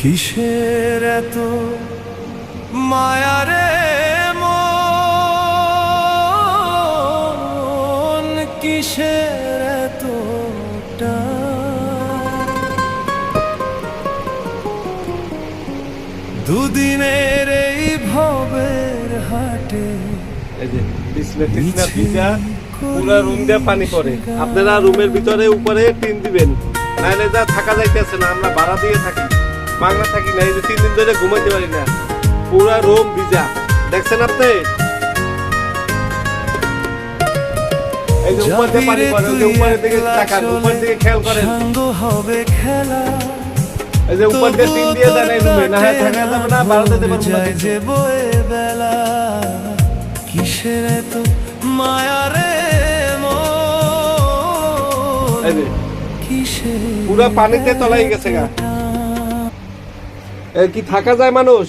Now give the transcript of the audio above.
কিসের এত মায়া রে মন, কিসের এত দুদিনের এই ভবের হাটে পুরা রুম দিয়ে পানি পড়ে। আপনারা রুমের ভিতরে উপরে টিন দিবেন, নাহলে যা থাকা যাইতেছে না। আমরা ভাড়া দিয়ে থাকি, বাংলা থাকি না। এই যে 3 দিন ধরে ঘুমাইতে পারি না, পুরা রুম ভিজা। দেখছেন আপনি? এই যে উপর দিয়ে পানি পড়ে, ওই যে উপরের দিকে তাকান, উপর দিকে খেয়াল করেন। হবে খেলা, এই যে উপর দিয়ে টিন দিয়ে দেন এই রুমে, না হয় থাকা যাবে না, ভাড়া দিতে পারবো না। যে বয়ে বেলা, কিসের এত মায়া রে মন, এই যে কিসের পুরা পানিতে তলাই গেছে গা। কি থাকা যায় মানুষ?